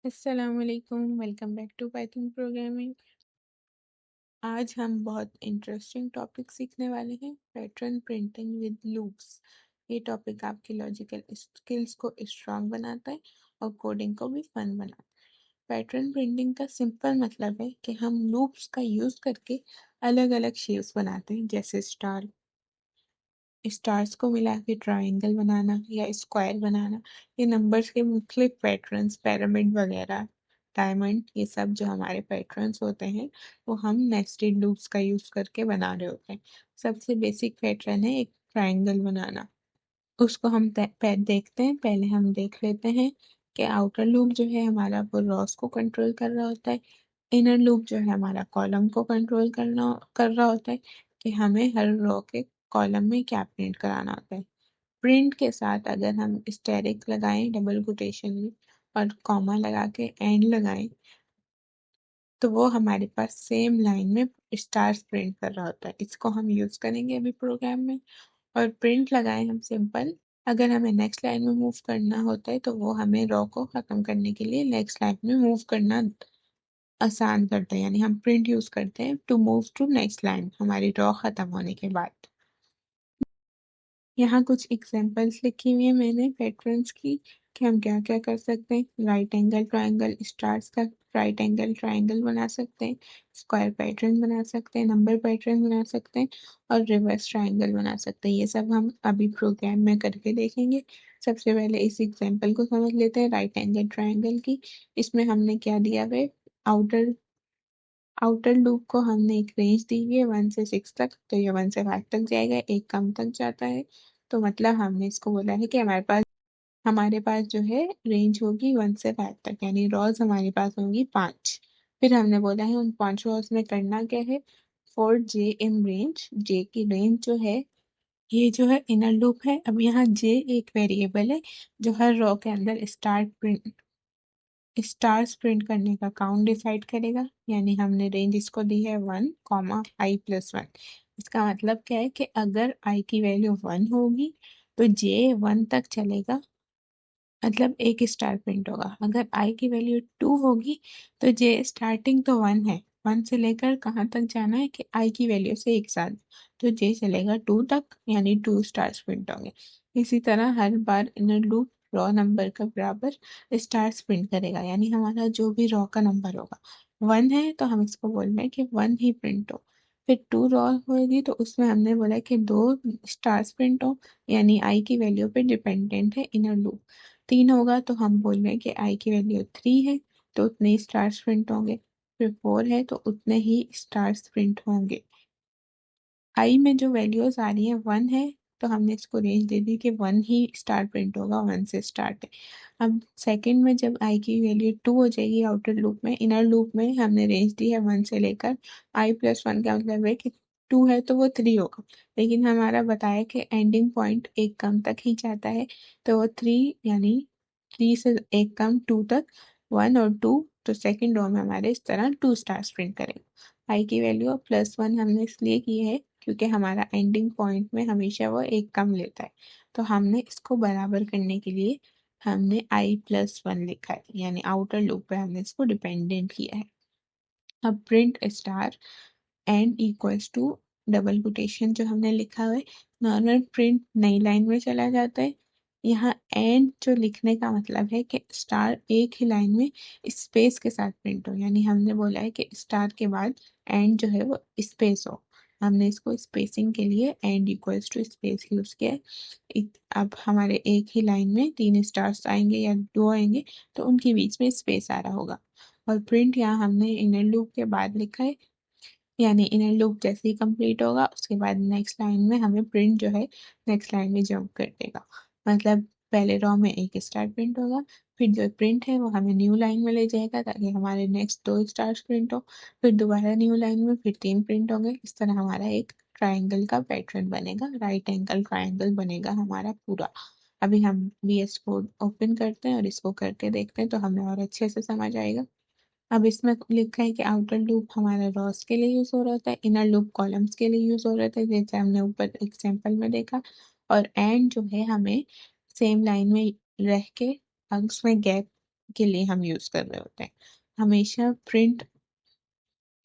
अस्सलामुअलैकुम, welcome back to Python programming. आज हम बहुत इंटरेस्टिंग टॉपिक सीखने वाले हैं, पैटर्न प्रिंटिंग विद लूप्स। ये टॉपिक आपकी लॉजिकल स्किल्स को स्ट्रांग बनाता है और कोडिंग को भी फन बनाता है। पैटर्न प्रिंटिंग का सिंपल मतलब है कि हम लूप्स का यूज करके अलग अलग शेप्स बनाते हैं, जैसे स्टार्स को मिला के ट्राइंगल बनाना या स्क्वायर बनाना। ये नंबर्स के मुख्तलिफ पैटर्न्स, पिरामिड वगैरह, डायमंड, ये सब जो हमारे पैटर्न्स होते हैं वो हम नेस्टेड लूप्स का यूज करके बना रहे होते हैं। सबसे बेसिक पैटर्न है एक ट्राइंगल बनाना। उसको हम देखते हैं। पहले हम देख लेते हैं कि आउटर लूप जो है हमारा वो रॉस को कंट्रोल कर रहा होता है। इनर लूप जो है हमारा कॉलम को कंट्रोल कर रहा होता है कि हमें हर रो के कॉलम में क्या प्रिंट कराना होता है। प्रिंट के साथ अगर हम स्टेरिक लगाएं डबल कोटेशन में और कॉमा लगा के एंड लगाएं तो वो हमारे पास सेम लाइन में स्टार्स प्रिंट कर रहा होता है। इसको हम यूज करेंगे अभी प्रोग्राम में। और प्रिंट लगाएं हम सिंपल। अगर हमें नेक्स्ट लाइन में मूव करना होता है तो वो हमें रॉ को खत्म करने के लिए नेक्स्ट लाइन में मूव करना आसान करता है, यानी हम प्रिंट यूज करते हैं to move to next line हमारी रॉ खत्म होने के बाद। यहाँ कुछ एग्जांपल्स लिखी हुई है मैंने पैटर्न्स की कि हम क्या क्या कर सकते हैं। राइट एंगल ट्राइंगल, स्टार्स का राइट एंगल ट्राइंगल बना सकते हैं, स्क्वायर पैटर्न बना सकते हैं, नंबर पैटर्न बना सकते हैं और रिवर्स ट्राइंगल बना सकते हैं। ये सब हम अभी प्रोग्राम में करके देखेंगे। सबसे पहले इस एग्जाम्पल को समझ लेते हैं राइट एंगल ट्राइंगल की। इसमें हमने क्या दिया है, आउटर आउटर लूप को हमने एक रेंज दी हुई है 1 से 6 तक, तो ये 1 से 5 तक जाएगा, एक कम तक जाता है। तो मतलब हमने इसको बोला है कि हमारे पास जो है रेंज होगी 1 से 5 तक, यानी रॉज हमारे पास होंगी 5। फिर हमने बोला है उन 5 रॉज में करना क्या है, फॉर जे इन रेंज, जे की रेंज जो है ये जो है इनर लूप है। अब यहाँ जे एक वेरिएबल है जो हर रो के अंदर स्टार्स प्रिंट करने का काउंट डिसाइड करेगा, यानी हमने रेंज इसको दी है 1, i+1। इसका मतलब क्या है कि अगर i की वैल्यू 1 होगी तो j 1 तक चलेगा, मतलब एक स्टार प्रिंट होगा। अगर i की वैल्यू 2 होगी तो j स्टार्टिंग तो 1 है, 1 से लेकर कहाँ तक जाना है कि i की वैल्यू से एक साथ, तो j चलेगा 2 तक, यानी 2 स्टार्स प्रिंट होंगे। इसी तरह हर बार इनर लूप रॉ नंबर का बराबर स्टार्स प्रिंट करेगा, यानी हमारा जो भी रॉ का नंबर होगा 1 है तो हम इसको बोल रहे हैं कि 1 ही प्रिंट हो। फिर 2 रॉ होगी तो उसमें हमने बोला कि 2 स्टार्स प्रिंट हो, यानी i की वैल्यू पे डिपेंडेंट है इनर लूप। 3 होगा तो हम बोल रहे हैं कि i की वैल्यू 3 है तो उतने ही स्टार्स प्रिंट होंगे। फिर 4 है तो उतने ही स्टार्स प्रिंट होंगे। i में जो वैल्यूज आ रही है 1 है तो हमने इसको रेंज दे दी कि 1 ही स्टार प्रिंट होगा, 1 से स्टार्ट है। अब सेकंड में जब i की वैल्यू 2 हो जाएगी आउटर लूप में, इनर लूप में हमने रेंज दी है 1 से लेकर i+1 का मतलब है कि 2 है तो वो 3 होगा, लेकिन हमारा बताया कि एंडिंग पॉइंट एक कम तक ही जाता है, तो वो 3, यानी 3 से एक कम 2 तक, 1 और 2, तो सेकंड रो में हमारे इस तरह 2 स्टार्स प्रिंट करेगा। i की वैल्यू +1 हमने इसलिए की है क्योंकि हमारा एंडिंग पॉइंट में हमेशा वो एक कम लेता है, तो हमने इसको बराबर करने के लिए हमने i+1 लिखा है, यानी आउटर लूप पे हमने इसको डिपेंडेंट किया है। अब print star end equals to double quotation जो हमने लिखा हुआ है, नॉर्मल प्रिंट नई लाइन में चला जाता है। यहाँ एंड जो लिखने का मतलब है कि स्टार एक ही लाइन में स्पेस के साथ प्रिंट हो, यानी हमने बोला है कि स्टार के बाद एंड जो है वो स्पेस हो। हमने इसको स्पेसिंग के लिए end equals to space use किया है। अब हमारे एक ही लाइन में 3 स्टार्स आएंगे या 2 आएंगे तो उनके बीच में स्पेस आ रहा होगा। और प्रिंट यहाँ हमने इनर लूप के बाद लिखा है, यानी इनर लूप जैसे ही कंप्लीट होगा उसके बाद नेक्स्ट लाइन में हमें प्रिंट जो है नेक्स्ट लाइन में जंप कर देगा। मतलब पहले रो में एक स्टार प्रिंट होगा, फिर जो प्रिंट है वो हमें न्यू लाइन में ले जाएगा ताकि हमारे नेक्स्ट 2 स्टार्स प्रिंट हो, फिर दोबारा न्यू लाइन में फिर 3 प्रिंट होंगे। इस तरह हमारा एक ट्राइंगल का पैटर्न बनेगा, राइट एंगल ट्राइंगल बनेगा हमारा पूरा। अभी हम VS कोड ओपन करते हैं और इसको करके देखते हैं तो हमें और अच्छे से समझ आएगा। अब इसमें लिखा है कि आउटर लूप हमारा रॉस के लिए यूज हो रहा था, इनर लूप कॉलम्स के लिए यूज हो रहा था, जैसे हमने ऊपर एग्जांपल में देखा। और एंड जो है हमें सेम लाइन में रह के उसमें गैप के लिए हम यूज कर रहे होते हैं। हमेशा प्रिंट,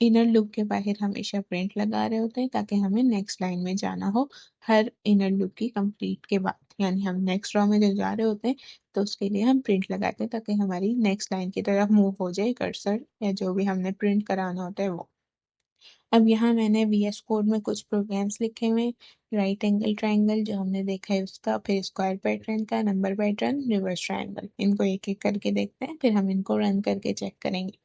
इनर लूप के बाहर हमेशा प्रिंट लगा रहे होते हैं ताकि हमें नेक्स्ट लाइन में जाना हो हर इनर लूप की कंप्लीट के बाद। यानी हम नेक्स्ट रो में जो जा रहे होते हैं तो उसके लिए हम प्रिंट लगाते हैं ताकि हमारी नेक्स्ट लाइन की तरफ मूव हो जाए कर्सर, या जो भी हमने प्रिंट कराना होता है वो। अब यहाँ मैंने VS कोड में कुछ प्रोग्राम्स लिखे हुए हैं। राइट एंगल ट्राइंगल जो हमने देखा है उसका, फिर स्क्वायर पैटर्न का, नंबर पैटर्न, रिवर्स ट्राइंगल। इनको एक एक करके देखते हैं, फिर हम इनको रन करके चेक करेंगे।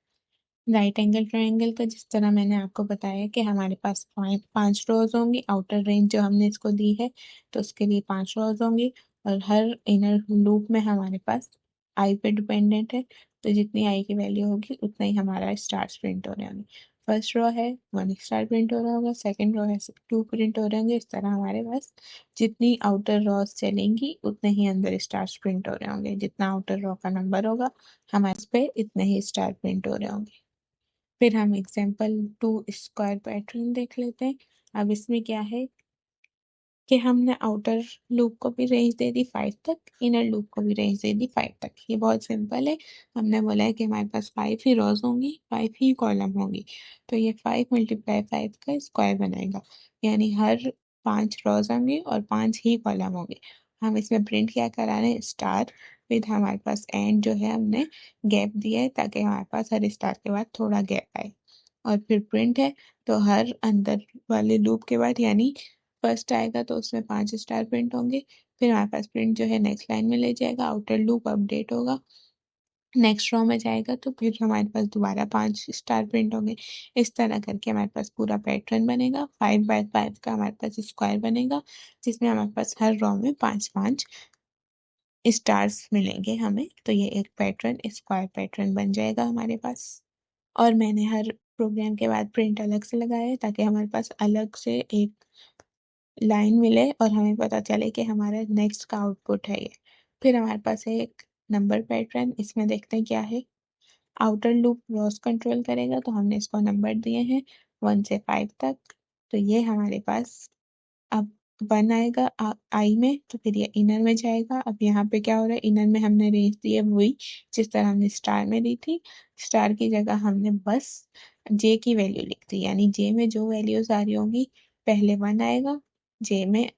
राइट एंगल ट्राइंगल का जिस तरह मैंने आपको बताया कि हमारे पास पांच रोज होंगी। आउटर रेंज जो हमने इसको दी है तो उसके लिए 5 रोज होंगी, और हर इनर लूप में हमारे पास आई पे डिपेंडेंट है, तो जितनी आई की वैल्यू होगी उतना ही हमारा स्टार्स प्रिंट हो रहे होंगे। फर्स्ट रो है 1 स्टार प्रिंट हो रहा होगा, सेकंड रो है 2 प्रिंट हो रहे होंगे। इस तरह हमारे पास जितनी आउटर रोज चलेंगी उतने ही अंदर स्टार्स प्रिंट हो रहे होंगे। जितना आउटर रो का नंबर होगा हमारे इस पे इतने ही स्टार प्रिंट हो रहे होंगे। फिर हम एग्जाम्पल 2 स्क्वायर पैटर्न देख लेते हैं। अब इसमें क्या है कि हमने आउटर लूप को भी रेंज दे दी 5 तक, इनर लूप को भी रेंज दे दी 5 तक। ये बहुत सिंपल है। हमने बोला है कि हमारे पास 5 ही रोज होंगी, 5 ही कॉलम होंगी, तो ये 5 मल्टीप्लाई 5 का स्क्वायर बनाएगा। यानी हर 5 रोज होंगे और 5 ही कॉलम होंगे। हम इसमें प्रिंट क्या करा रहे हैं, स्टार विद हमारे पास एंड जो है हमने गैप दिया है ताकि हमारे पास हर स्टार के बाद थोड़ा गैप आए। और फिर प्रिंट है, तो हर अंदर वाले लूप के बाद, यानी फर्स्ट आएगा तो उसमें 5 स्टार प्रिंट होंगे। फिर हमारे पास प्रिंट जो है नेक्स्ट लाइन में ले जाएगा, आउटर लूप अपडेट होगा, नेक्स्ट रो में जाएगा तो फिर हमारे पास दोबारा 5 स्टार प्रिंट होंगे। इस तरह करके हमारे पास पूरा पैटर्न बनेगा। 5 बाय 5 का हमारे पास स्क्वायर बनेगा, जिसमें हमारे पास हर रो में 5 5 स्टार्स मिलेंगे हमें। तो ये एक पैटर्न, स्क्वायर पैटर्न बन जाएगा हमारे पास। और मैंने हर प्रोग्राम के बाद प्रिंट अलग से लगाया है ताकि हमारे पास अलग से एक लाइन मिले और हमें पता चले कि हमारा नेक्स्ट का आउटपुट है ये। फिर हमारे पास है एक नंबर पैटर्न। इसमें देखते हैं क्या है। आउटर लूप रॉस कंट्रोल करेगा, तो हमने इसको नंबर दिए हैं 1 से 5 तक। तो ये हमारे पास अब 1 आएगा आई में, तो फिर ये इनर में जाएगा। अब यहाँ पे क्या हो रहा है, इनर में हमने रेंज दी है वही जिस तरह हमने स्टार में दी थी। स्टार की जगह हमने बस जे की वैल्यू लिख दी, यानी जे में जो वैल्यूज आ रही होंगी पहले 1 आएगा, जे में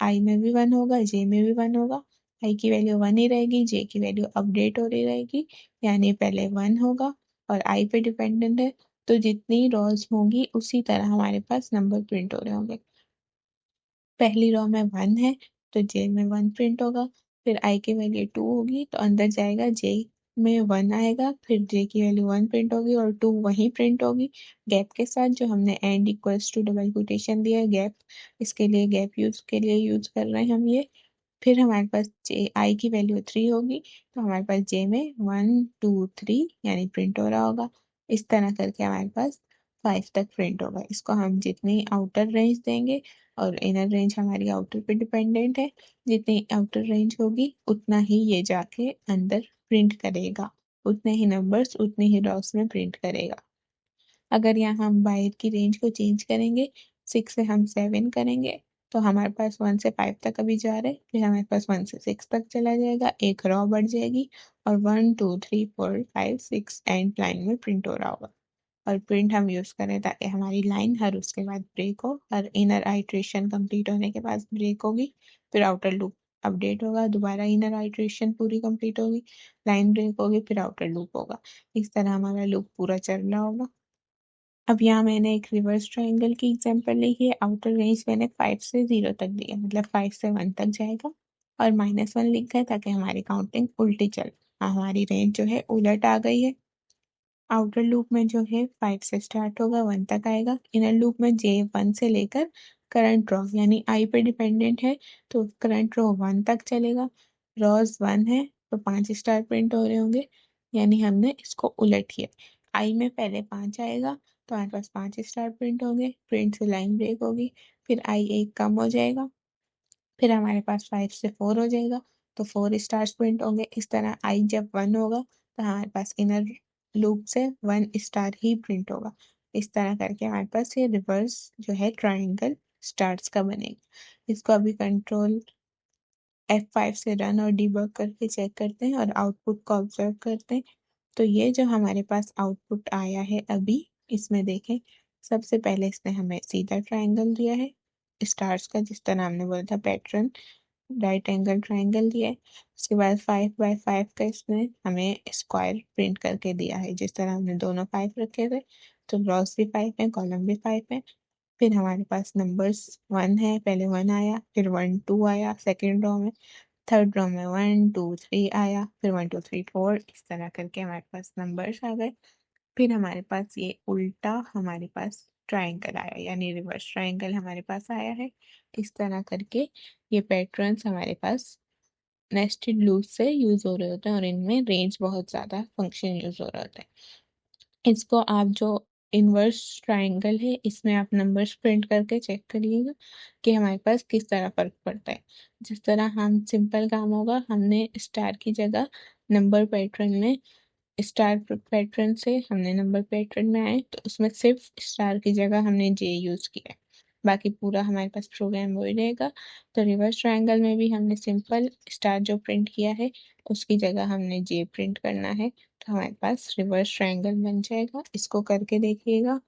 आई में भी 1 होगा, जे में भी 1 होगा। आई की वैल्यू 1 ही रहेगी, जे की वैल्यू अपडेट हो रही रहेगी, यानी पहले 1 होगा और आई पे डिपेंडेंट है। तो जितनी रॉज होंगी उसी तरह हमारे पास नंबर प्रिंट हो रहे होंगे। पहली रो में 1 है तो जे में 1 प्रिंट होगा। फिर आई की वैल्यू 2 होगी तो अंदर जाएगा, जे में 1 आएगा, फिर जे की वैल्यू 1 प्रिंट होगी और 2 वहीं प्रिंट होगी गैप के साथ, जो हमने end equals to double quotation दिया है गैप, इसके लिए गैप यूज के लिए यूज कर रहे हैं हम ये। फिर हमारे पास जे आई की वैल्यू 3 होगी तो हमारे पास जे में 1 2 3 यानी प्रिंट हो रहा होगा। इस तरह करके हमारे पास 5 तक प्रिंट होगा। इसको हम जितनी आउटर रेंज देंगे, और इनर रेंज हमारी आउटर पे डिपेंडेंट है, जितनी आउटर रेंज होगी उतना ही ये जाके अंदर प्रिंट करेगा, उतने ही नंबर्स उतनी ही रॉस में प्रिंट करेगा। अगर यहाँ हम बाहर की रेंज को चेंज करेंगे, 6 से हम 7 करेंगे, तो हमारे पास 1 से 5 तक अभी जा रहे हैं, फिर हमारे पास 1 से 6 तक चला जाएगा, एक रॉ बढ़ जाएगी, और 1 2 3 4 5 6 एंड लाइन में प्रिंट हो रहा होगा। और प्रिंट हम यूज करें ताकि हमारी लाइन हर उसके बाद ब्रेक हो, हर इनर आइट्रेशन कंप्लीट होने के बाद ब्रेक होगी, फिर आउटर लूप अपडेट होगा, दोबारा इनर आइट्रेशन पूरी कंप्लीट होगी, लाइन ब्रेक होगी, फिर आउटर लूप होगा। इस तरह हमारा लूप पूरा चल रहा होगा। अब यहाँ मैंने एक रिवर्स ट्रायंगल की एग्जांपल ली है। आउटर रेंज मैंने 5 से 0 तक दी है, मतलब 5 से 1 तक जाएगा, और -1 लिखा है ताकि हमारी काउंटिंग उल्टी चले, हमारी रेंज जो है उलट आ गई है। आउटर लूप में जो है 5 से स्टार्ट होगा 1 तक आएगा। इनर लूप में जे 1 से लेकर करंट रो, यानी आई पे डिपेंडेंट है तो करंट रो 1 तक चलेगा। रॉज 1 है तो 5 स्टार प्रिंट हो रहे होंगे, यानी हमने इसको उलट किया। आई में पहले 5 आएगा तो हमारे पास 5 स्टार प्रिंट होंगे, प्रिंट से लाइन ब्रेक होगी, फिर आई एक कम हो जाएगा, फिर हमारे पास 5 से 4 हो जाएगा तो 4 स्टार्स प्रिंट होंगे। इस तरह आई जब 1 होगा तो हमारे पास इनर लूप से 1 स्टार ही प्रिंट होगा। इस तरह करके हमारे पास ये रिवर्स जो है ट्रायंगल स्टार्स का बनेगा। इसको अभी कंट्रोल F5 से रन और डिबग करके चेक करते हैं और आउटपुट को ऑब्जर्व करते हैं। तो ये जो हमारे पास आउटपुट आया है अभी, इसमें देखें, सबसे पहले इसने हमें सीधा ट्रायंगल दिया है स्टार्स का, जिस तरह हमने बोला था पैटर्न, राइट एंगल ट्रायंगल दिया है। उसके बाद 5x5 का इसने हमें स्क्वायर प्रिंट करके दिया है, जिस तरह हमने दोनों 5 रखे थे। तो रॉस भी 5 है, कॉलम भी 5 है। फिर हमारे पास नंबर्स 1 है, पहले 1 आया, फिर 1 2 आया सेकेंड रो में, थर्ड रो में 1 2 3 आया, फिर 1 2 3 4, इस तरह करके हमारे पास नंबर्स आ गए। फिर हमारे पास ये उल्टा हमारे पास ट्रायंगल आया, यानी रिवर्स ट्रायंगल हमारे पास आया है। इस तरह करके ये पैटर्न्स हमारे पास नेस्टेड लूप से यूज हो रहे होते हैं और इनमें रेंज बहुत ज्यादा फंक्शन यूज हो रहे होते हैं। इसको आप जो इनवर्स ट्रायंगल है इसमें आप नंबर्स प्रिंट करके चेक करिएगा कि हमारे पास किस तरह फर्क पड़ता है। जिस तरह हम सिंपल काम होगा, हमने स्टार की जगह नंबर पैटर्न में, स्टार पैटर्न से हमने नंबर पैटर्न में आए तो उसमें सिर्फ स्टार की जगह हमने जे यूज किया है, बाकी पूरा हमारे पास प्रोग्राम वही रहेगा। तो रिवर्स ट्रायंगल में भी हमने सिंपल स्टार जो प्रिंट किया है उसकी जगह हमने जे प्रिंट करना है, तो हमारे पास रिवर्स ट्रायंगल बन जाएगा। इसको करके देखिएगा।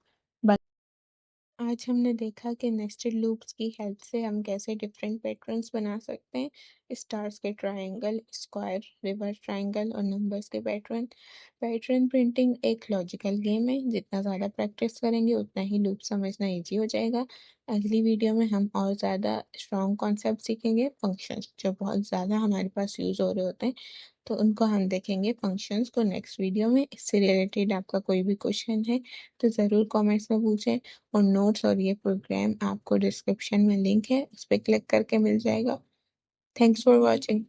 आज हमने देखा कि नेस्टेड लूप्स की हेल्प से हम कैसे डिफरेंट पैटर्न्स बना सकते हैं, स्टार्स के ट्रायंगल, स्क्वायर, रिवर्स ट्रायंगल और नंबर्स के पैटर्न। पैटर्न प्रिंटिंग एक लॉजिकल गेम है, जितना ज़्यादा प्रैक्टिस करेंगे उतना ही लूप समझना इजी हो जाएगा। अगली वीडियो में हम और ज़्यादा स्ट्रॉन्ग कॉन्सेप्ट सीखेंगे, फंक्शंस जो बहुत ज़्यादा हमारे पास यूज़ हो रहे होते हैं, तो उनको हम देखेंगे फंक्शंस को नेक्स्ट वीडियो में। इससे रिलेटेड आपका कोई भी क्वेश्चन है तो ज़रूर कमेंट्स में पूछें। और नोट्स और ये प्रोग्राम आपको डिस्क्रिप्शन में लिंक है, उस पर क्लिक करके मिल जाएगा। Thanks for watching.